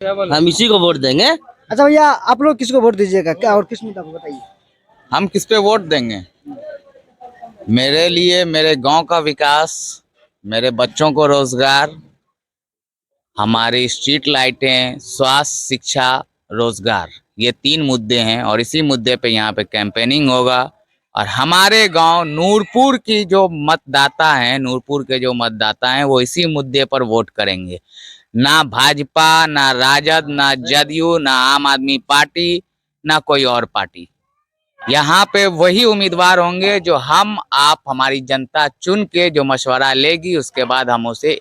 हम इसी को वोट देंगे। अच्छा भैया, आप लोग किसको वोट दीजिएगा, क्या और किस मुद्दा को बताइए। हम किस पे वोट देंगे? मेरे लिए मेरे गांव का विकास, मेरे बच्चों को रोजगार, हमारी स्ट्रीट लाइटें, स्वास्थ्य, शिक्षा, रोजगार, ये 3 मुद्दे हैं और इसी मुद्दे पे यहाँ पे कैंपेनिंग होगा। और हमारे गांव नूरपुर की जो मतदाता हैं, नूरपुर के जो मतदाता हैं, वो इसी मुद्दे पर वोट करेंगे। ना भाजपा, ना राजद, ना जदयू, ना आम आदमी पार्टी, ना कोई और पार्टी। यहाँ पे वही उम्मीदवार होंगे जो हम आप हमारी जनता चुन के जो मशवरा लेगी, उसके बाद हम उसे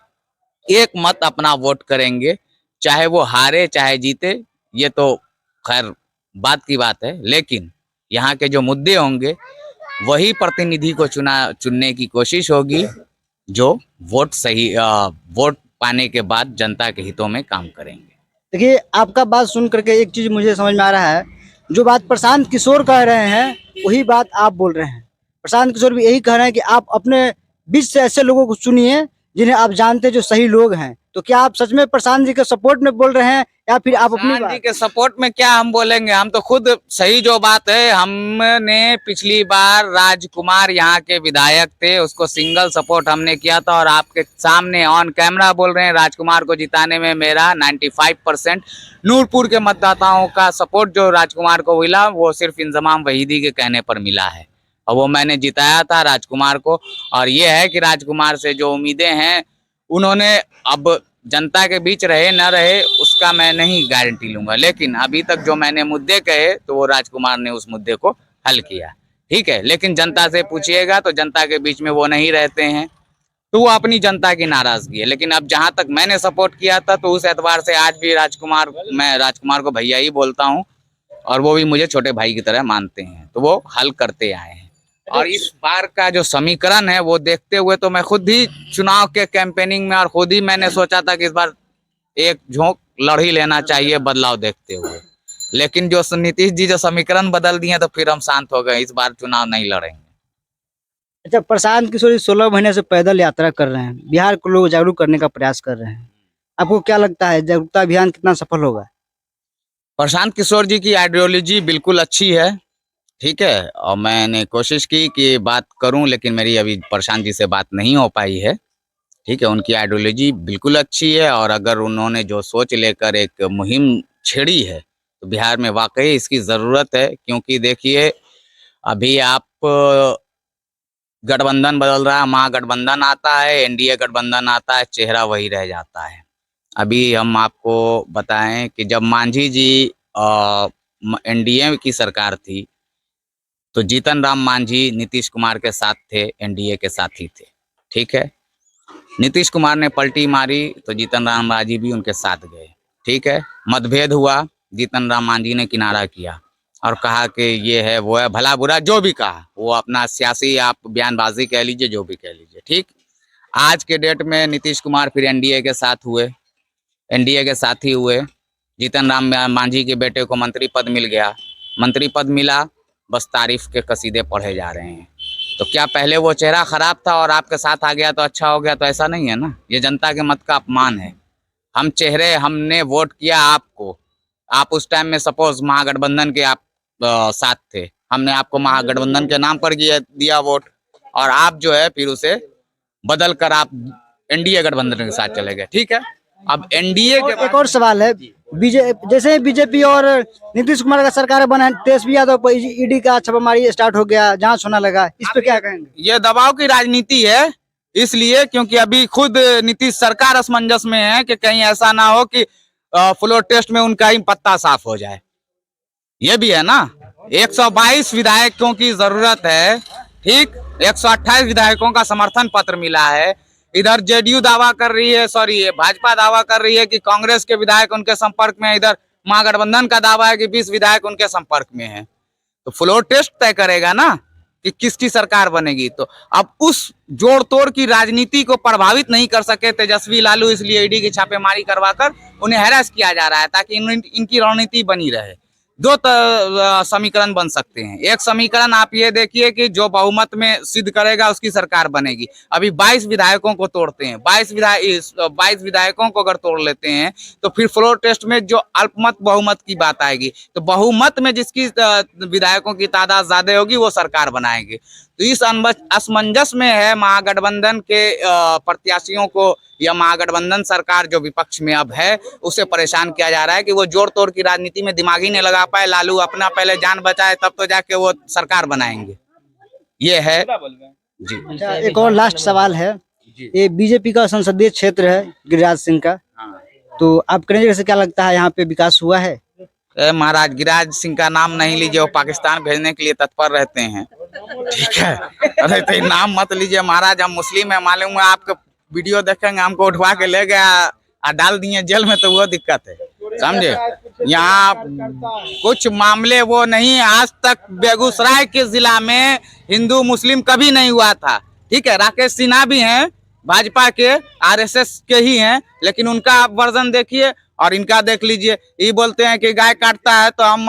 एक मत अपना वोट करेंगे, चाहे वो हारे चाहे जीते। ये तो खैर बात की बात है, लेकिन यहाँ के जो मुद्दे होंगे वही प्रतिनिधि को चुनने की कोशिश होगी जो वोट पाने के बाद जनता के हितों में काम करेंगे। देखिए, आपका बात सुन करके एक चीज मुझे समझ में आ रहा है, जो बात प्रशांत किशोर कह रहे हैं वही बात आप बोल रहे हैं। प्रशांत किशोर भी यही कह रहे हैं कि आप अपने बीच से ऐसे लोगों को चुनिए जिन्हें आप जानते हैं जो सही लोग हैं। तो क्या आप सच में प्रशांत जी के सपोर्ट में बोल रहे हैं या फिर आप अपनी प्रशांत जी के सपोर्ट में क्या हम बोलेंगे? हम तो खुद सही जो बात है, हमने पिछली बार राजकुमार यहाँ के विधायक थे, उसको सिंगल सपोर्ट हमने किया था और आपके सामने ऑन कैमरा बोल रहे हैं राजकुमार को जिताने में मेरा 95% नूरपुर के मतदाताओं का सपोर्ट जो राजकुमार को मिला वो सिर्फ इंजमाम वहीदी के कहने पर मिला है और वो मैंने जिताया था राजकुमार को। और ये है कि राजकुमार से जो उम्मीदें हैं उन्होंने, अब जनता के बीच रहे न रहे उसका मैं नहीं गारंटी लूंगा, लेकिन अभी तक जो मैंने मुद्दे कहे तो वो राजकुमार ने उस मुद्दे को हल किया, ठीक है। लेकिन जनता से पूछिएगा तो जनता के बीच में वो नहीं रहते हैं, तो वो अपनी जनता की नाराजगी है। लेकिन अब जहां तक मैंने सपोर्ट किया था तो उस एतबार से आज भी मैं राजकुमार को भैया ही बोलता हूँ और वो भी मुझे छोटे भाई की तरह मानते हैं, तो वो हल करते आए हैं। और इस बार का जो समीकरण है वो देखते हुए तो मैं खुद ही चुनाव के कैंपेनिंग में और खुद ही मैंने सोचा था कि इस बार एक झोंक लड़ ही लेना चाहिए बदलाव देखते हुए, लेकिन जो नीतीश जी जो समीकरण बदल दिए तो फिर हम शांत हो गए, इस बार चुनाव नहीं लड़ेंगे। अच्छा, प्रशांत किशोर 16 महीने से पैदल यात्रा कर रहे हैं, बिहार को लोग जागरूक करने का प्रयास कर रहे हैं। आपको क्या लगता है जागरूकता अभियान कितना सफल होगा? प्रशांत किशोर जी की आइडियोलॉजी बिल्कुल अच्छी है, ठीक है, और मैंने कोशिश की कि बात करूं लेकिन मेरी अभी प्रशांत जी से बात नहीं हो पाई है, ठीक है। उनकी आइडियोलॉजी बिल्कुल अच्छी है और अगर उन्होंने जो सोच लेकर एक मुहिम छेड़ी है तो बिहार में वाकई इसकी ज़रूरत है, क्योंकि देखिए अभी आप गठबंधन बदल रहा है, महागठबंधन आता है, एनडीए गठबंधन आता है, चेहरा वही रह जाता है। अभी हम आपको बताएं कि जब मांझी जी एनडीए की सरकार थी तो जीतन राम मांझी नीतीश कुमार के साथ थे, एनडीए के साथ ही थे, ठीक है। नीतीश कुमार ने पलटी मारी तो जीतन राम मांझी भी उनके साथ गए, ठीक है। मतभेद हुआ, जीतन राम मांझी ने किनारा किया और कहा कि ये है वो है, भला बुरा जो भी कहा, वो अपना सियासी आप बयानबाजी कह लीजिए, जो भी कह लीजिए, ठीक। आज के डेट में नीतीश कुमार फिर एनडीए के साथ हुए, एनडीए के साथी हुए, जीतन राम मांझी के बेटे को मंत्री पद मिल गया, मंत्री पद मिला, बस तारीफ के कसीदे पढ़े जा रहे हैं। तो क्या पहले वो चेहरा खराब था और आपके साथ आ गया तो अच्छा हो गया? तो ऐसा नहीं है ना, ये जनता के मत का अपमान है। हमने वोट किया आपको, आप उस टाइम में सपोज महागठबंधन के आप साथ थे, हमने आपको महागठबंधन के नाम पर दिया वोट और आप जो है फिर उसे बदल कर आप एनडीए गठबंधन के साथ चले गए, ठीक है। अब एनडीए के एक और सवाल है, जैसे बीजेपी और नीतीश कुमार का सरकार बना, तेजस्वी यादव पर ईडी का छापामारी स्टार्ट हो गया, जांच होना लगा, इस पे क्या कहेंगे? ये दबाव की राजनीति है, इसलिए क्योंकि अभी खुद नीतीश सरकार असमंजस में है कि कहीं ऐसा ना हो कि फ्लोर टेस्ट में उनका ही पत्ता साफ हो जाए। ये भी है ना, 122 विधायकों की जरूरत है, ठीक, 128 विधायकों का समर्थन पत्र मिला है। इधर जेडीयू दावा कर रही है, भाजपा दावा कर रही है कि कांग्रेस के विधायक उनके संपर्क में है, इधर महागठबंधन का दावा है कि 20 विधायक उनके संपर्क में है। तो फ्लोर टेस्ट तय करेगा ना कि किसकी सरकार बनेगी। तो अब उस जोड़ तोड़ की राजनीति को प्रभावित नहीं कर सके तेजस्वी लालू, इसलिए ईडी की छापेमारी करवाकर उन्हें हैरेस किया जा रहा है ताकि इनकी रणनीति बनी रहे। दो समीकरण बन सकते हैं। एक समीकरण आप ये देखिए कि जो बहुमत में सिद्ध करेगा उसकी सरकार बनेगी। अभी 22 विधायकों को तोड़ते हैं, 22 विधायकों को अगर तोड़ लेते हैं तो फिर फ्लोर टेस्ट में जो अल्पमत बहुमत की बात आएगी, तो बहुमत में जिसकी विधायकों की तादाद ज्यादा होगी वो सरकार बनाएंगे। तो इस असमंजस में है महागठबंधन के प्रत्याशियों को, या महागठबंधन सरकार जो विपक्ष में अब है उसे परेशान किया जा रहा है कि वो जोड़ तोड़ की राजनीति में दिमाग ही नहीं लगा पाए। लालू अपना पहले जान बचाए तब तो जाके वो सरकार बनाएंगे। ये है जी। अच्छा, एक और लास्ट सवाल है। ये बीजेपी का संसदीय क्षेत्र है गिरिराज सिंह का, तो आपके नजर से क्या लगता है यहाँ पे विकास हुआ है? महाराज गिरिराज सिंह का नाम नहीं लीजिए, वो पाकिस्तान भेजने के लिए तत्पर रहते हैं, ठीक है। अरे तो नाम मत लीजिए महाराज, हम मुस्लिम है, मालूम है आपके वीडियो देखेंगे, हमको उठवा के ले गया और डाल दिए जेल में, तो वो दिक्कत है, समझे। यहाँ कुछ मामले वो नहीं, आज तक बेगूसराय के जिला में हिंदू मुस्लिम कभी नहीं हुआ था, ठीक है। राकेश सिन्हा भी हैं, भाजपा के आरएसएस के ही हैं, लेकिन उनका वर्जन देखिए और इनका देख लीजिए। ये बोलते हैं कि गाय काटता है तो हम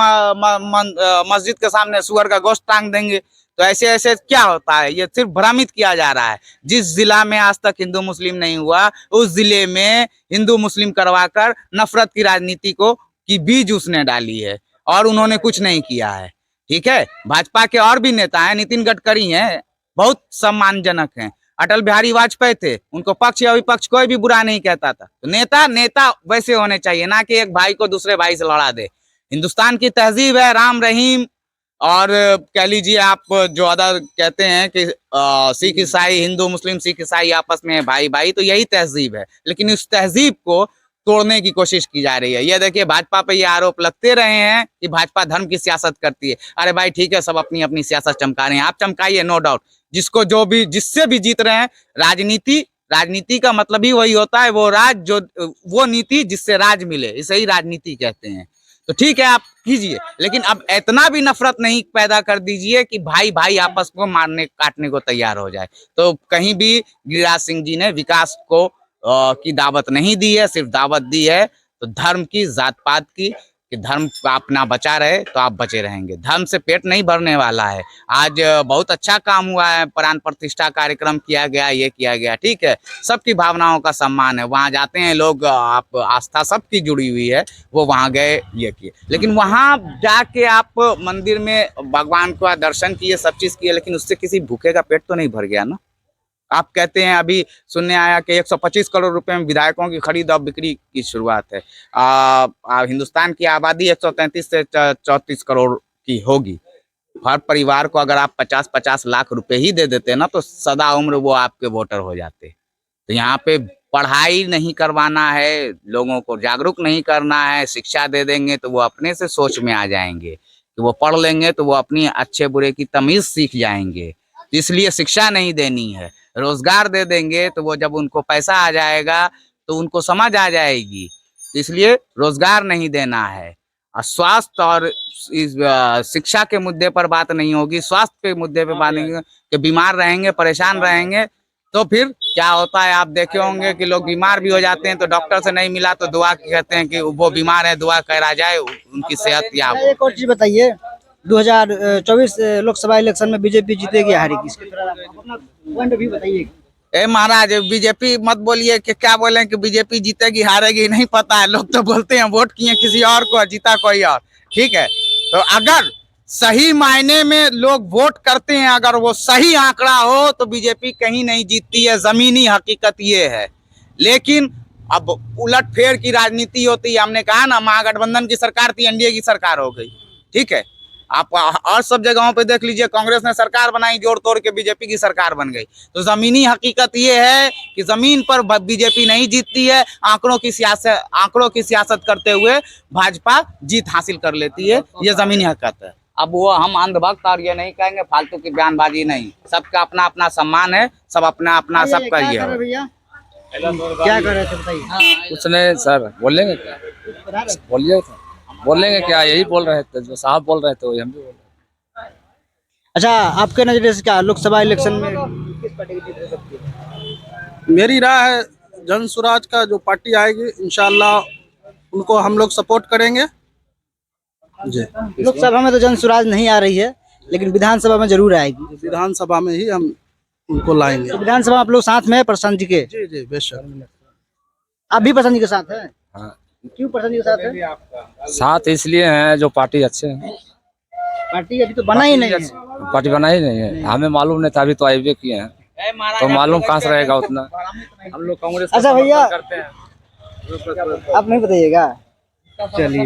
मस्जिद के सामने सुअर का गोश्त टांग देंगे। तो ऐसे ऐसे क्या होता है, ये सिर्फ भ्रमित किया जा रहा है। जिस जिला में आज तक हिंदू मुस्लिम नहीं हुआ, उस जिले में हिंदू मुस्लिम करवाकर नफरत की राजनीति की बीज उसने डाली है, और उन्होंने कुछ नहीं किया है, ठीक है। भाजपा के और भी नेता हैं, नितिन गडकरी हैं, बहुत सम्मानजनक हैं। अटल बिहारी वाजपेयी थे, उनको पक्ष या विपक्ष कोई भी बुरा नहीं कहता था। तो नेता वैसे होने चाहिए, ना कि एक भाई को दूसरे भाई से लड़ा दे। हिंदुस्तान की तहजीब है राम रहीम, और कह लीजिए आप जो अदर कहते हैं कि सिख ईसाई, हिंदू मुस्लिम सिख ईसाई आपस में भाई भाई, तो यही तहजीब है। लेकिन उस तहजीब को तोड़ने की कोशिश की जा रही है। ये देखिए भाजपा पे ये आरोप लगते रहे हैं कि भाजपा धर्म की सियासत करती है। अरे भाई ठीक है, सब अपनी अपनी सियासत चमका रहे हैं, आप चमकाइए, नो डाउट। जिसको जो भी जिससे भी जीत रहे हैं, राजनीति का मतलब ही वही होता है, वो नीति जिससे राज मिले, इसे ही राजनीति कहते हैं। तो ठीक है, आप कीजिए, लेकिन अब इतना भी नफरत नहीं पैदा कर दीजिए कि भाई भाई आपस को मारने काटने को तैयार हो जाए। तो कहीं भी गिरिराज सिंह जी ने विकास की दावत नहीं दी है, सिर्फ दावत दी है तो धर्म की, जात पात की, कि धर्म अपना बचा रहे तो आप बचे रहेंगे। धर्म से पेट नहीं भरने वाला है। आज बहुत अच्छा काम हुआ है, प्राण प्रतिष्ठा कार्यक्रम किया गया, ये किया गया, ठीक है। सबकी भावनाओं का सम्मान है, वहाँ जाते हैं लोग, आप आस्था सबकी जुड़ी हुई है, वो वहाँ गए, ये किए। लेकिन वहाँ जाके आप मंदिर में भगवान का दर्शन किए, सब चीज किए, लेकिन उससे किसी भूखे का पेट तो नहीं भर गया ना। आप कहते हैं, अभी सुनने आया कि 125 करोड़ रुपए में विधायकों की खरीद और बिक्री की शुरुआत है। हिंदुस्तान की आबादी 133 से 34 करोड़ की होगी। हर परिवार को अगर आप 50-50 लाख रुपए ही दे देते ना, तो सदा उम्र वो आपके वोटर हो जाते। तो यहाँ पे पढ़ाई नहीं करवाना है, लोगों को जागरूक नहीं करना है। शिक्षा दे देंगे तो वो अपने से सोच में आ जाएंगे, कि वो पढ़ लेंगे तो वो अपनी अच्छे बुरे की तमीज सीख जाएंगे। इसलिए शिक्षा नहीं देनी है। रोजगार दे देंगे तो वो जब उनको पैसा आ जाएगा तो उनको समझ आ जाएगी। इसलिए रोजगार नहीं देना है। स्वास्थ्य और इस शिक्षा के मुद्दे पर बात नहीं होगी, स्वास्थ्य के मुद्दे पर बात नहीं होगी, कि बीमार रहेंगे, परेशान रहेंगे तो फिर क्या होता है। आप देखे होंगे कि लोग बीमार भी हो जाते हैं तो डॉक्टर से नहीं मिला तो दुआ कहते हैं कि वो बीमार है, दुआ करा जाए उनकी सेहत याब हो। एक और चीज बताइए, 2024 लोकसभा इलेक्शन में बीजेपी जीतेगी हारेगी, इसके अपना पॉइंट ऑफ व्यू बताइए। ए महाराज, बीजेपी मत बोलिए कि क्या बोलें कि बीजेपी जीतेगी हारेगी, नहीं पता है। लोग तो बोलते हैं वोट किए किसी और को, जीता कोई और, ठीक है। तो अगर सही मायने में लोग वोट करते हैं, अगर वो सही आंकड़ा हो तो बीजेपी कहीं नहीं जीतती है, जमीनी हकीकत ये है। लेकिन अब उलट फेर की राजनीति होती है। हमने कहा ना, महागठबंधन की सरकार थी, एनडीए की सरकार हो गई, ठीक है। आप और सब जगहों पे देख लीजिए, कांग्रेस ने सरकार बनाई, जोड़ तोड़ के बीजेपी की सरकार बन गई। तो जमीनी हकीकत ये है कि जमीन पर बीजेपी नहीं जीतती है, आंकड़ों की सियासत करते हुए भाजपा जीत हासिल कर लेती है, ये जमीनी हकीकत है। अब वो हम अंधभक्त और ये नहीं कहेंगे, फालतू की बयानबाजी नहीं। सबका अपना अपना सम्मान है, सब अपना अपना सब करिए। क्या कर रहे थे बताइए। कुछ नहीं सर, बोलेंगे क्या, बोलिए, बोलेंगे क्या, यही बोल रहे थे, जो साहब बोल रहे थे वही हम भी बोल रहे हैं। अच्छा, आपके नजरिए से क्या लोकसभा इलेक्शन में किस पार्टी की जीत हो सकती है? मेरी राय है जन स्वराज का जो पार्टी आएगी इंशाल्लाह उनको हम लोग सपोर्ट करेंगे। जी लोकसभा में तो जन स्वराज नहीं आ रही है, लेकिन विधानसभा में जरूर आएगी। विधानसभा में ही हम उनको लाएंगे। तो विधानसभा में आप लोग साथ में हैं प्रशांत जी के? जी जी बेशक। आप भी प्रशांत जी के साथ हैं? हाँ। क्यों प्रशांत जी के साथ हैं? साथ इसलिए हैं जो पार्टी अच्छे हैं। पार्टी अभी तो बना ही नहीं है। पार्टी बना ही नहीं है, हमें मालूम नहीं था, अभी तो आईबे किए हैं तो मालूम कहाँ से रहेगा उतना। हम लोग कांग्रेस अच्छा भैया, करते हैं। आप नहीं बताइएगा। चलिए।